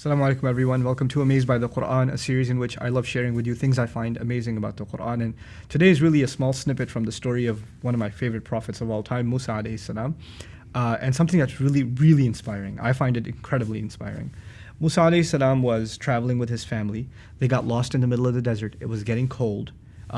Assalamu alaikum everyone. Welcome to Amazed by the Quran, a series in which I love sharing with you things I find amazing about the Quran. And today is really a small snippet from the story of one of my favorite prophets of all time, Musa alayhi salam, and something that's really, really inspiring. I find it incredibly inspiring. Musa alayhi salam was traveling with his family. They got lost in the middle of the desert. It was getting cold,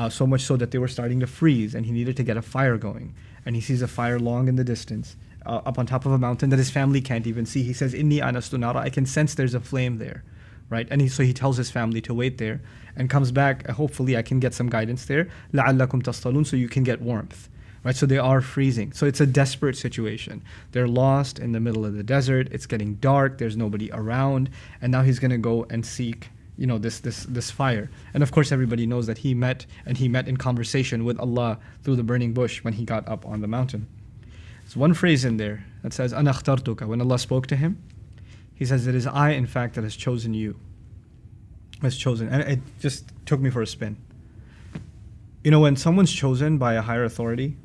so much so that they were starting to freeze, and he needed to get a fire going. And he sees a fire long in the distance, up on top of a mountain that his family can't even see. He says, "Inni anastu nara," I can sense there's a flame there, right? And so he tells his family to wait there and comes back. Hopefully I can get some guidance there. لَعَلَّكُمْ تَصْطَلُونَ, so you can get warmth, right? So they are freezing. So it's a desperate situation. They're lost in the middle of the desert. It's getting dark. There's nobody around. And now he's going to go and seek, you know, this fire. And of course everybody knows that he met in conversation with Allah through the burning bush when he got up on the mountain. There's one phrase in there that says, "Ana akhtartuka." When Allah spoke to him, he says, "It is I, in fact, that has chosen you." Has chosen. And it just took me for a spin. You know, when someone's chosen by a higher authority,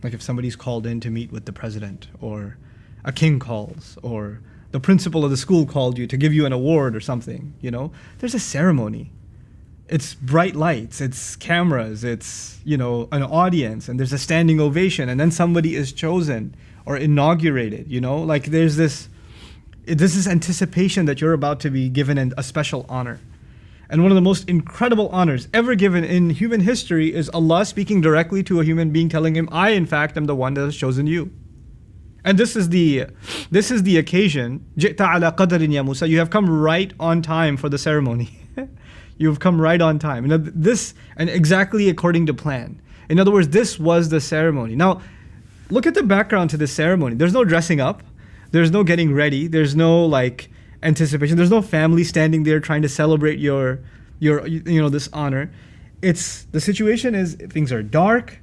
like if somebody's called in to meet with the president, or a king calls, or the principal of the school called you to give you an award or something, you know, there's a ceremony. It's bright lights, it's cameras, it's, you know, an audience, and there's a standing ovation, and then somebody is chosen or inaugurated, you know, like there's this is anticipation that you're about to be given a special honor. And one of the most incredible honors ever given in human history is Allah speaking directly to a human being, telling him, "I, in fact, am the one that has chosen you." And this is the occasion. "Ji'ta ala qadarin ya Musa," you have come right on time for the ceremony. You've come right on time. And exactly according to plan. In other words, this was the ceremony. Now, look at the background to this ceremony. There's no dressing up. There's no getting ready. There's no like anticipation. There's no family standing there trying to celebrate your this honor. The situation is things are dark,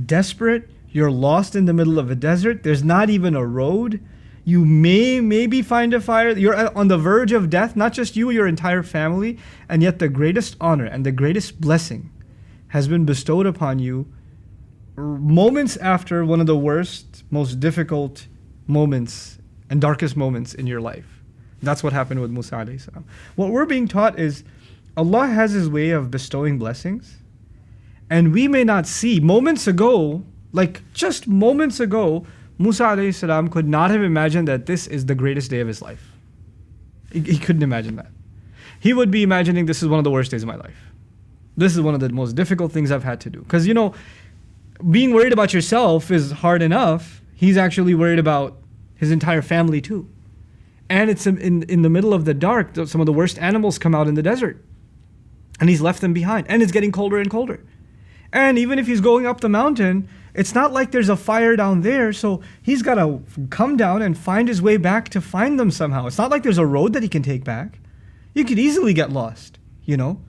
desperate. You're lost in the middle of a desert. There's not even a road. You may maybe find a fire. You're on the verge of death, not just you, your entire family. And yet the greatest honor and the greatest blessing has been bestowed upon you moments after one of the worst, most difficult moments and darkest moments in your life. That's what happened with Musa alayhi salam. What we're being taught is Allah has His way of bestowing blessings. And we may not see. Moments ago, like just moments ago, Musa alayhi salam could not have imagined that this is the greatest day of his life. He couldn't imagine that. He would be imagining, this is one of the worst days of my life. This is one of the most difficult things I've had to do. Because, you know, being worried about yourself is hard enough. He's actually worried about his entire family too. And it's in the middle of the dark. Some of the worst animals come out in the desert. And he's left them behind. And it's getting colder and colder. And even if he's going up the mountain, it's not like there's a fire down there, so he's got to come down and find his way back to find them somehow. It's not like there's a road that he can take back. You could easily get lost, you know?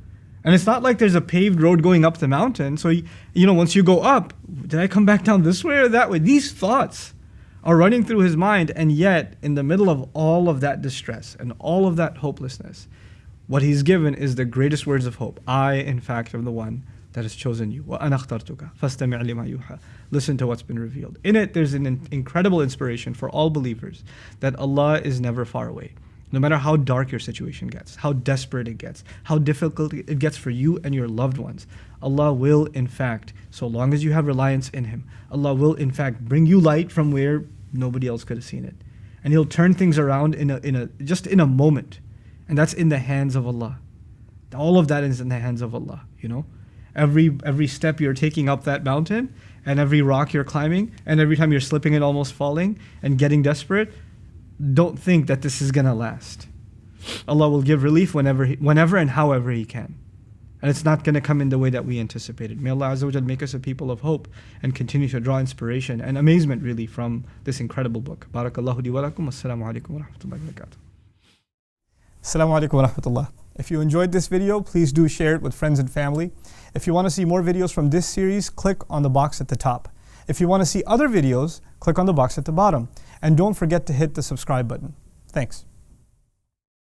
And it's not like there's a paved road going up the mountain, so, you know, once you go up, did I come back down this way or that way? These thoughts are running through his mind, and yet, in the middle of all of that distress and all of that hopelessness, what he's given is the greatest words of hope. I, in fact, am the one that has chosen you. وَأَنَا اخْتَرْتُكَ فَاسْتَمِعْ لِمَا يُوحَى. Listen to what's been revealed. In it, there's an incredible inspiration for all believers that Allah is never far away. No matter how dark your situation gets, how desperate it gets, how difficult it gets for you and your loved ones, Allah will, in fact, so long as you have reliance in Him, Allah will, in fact, bring you light from where nobody else could have seen it. And He'll turn things around just in a moment. And that's in the hands of Allah. All of that is in the hands of Allah, you know? Every step you're taking up that mountain, and every rock you're climbing, and every time you're slipping and almost falling and getting desperate, don't think that this is going to last. Allah will give relief whenever and however He can. And it's not going to come in the way that we anticipated. May Allah Azza wa Jal make us a people of hope and continue to draw inspiration and amazement really from this incredible book. Barakallahu li wa lakum. Assalamu alaikum wa rahmatullahi wa barakatuh. Assalamu alaikum wa rahmatullah. If you enjoyed this video, please do share it with friends and family. If you want to see more videos from this series, click on the box at the top. If you want to see other videos, click on the box at the bottom. And don't forget to hit the subscribe button. Thanks.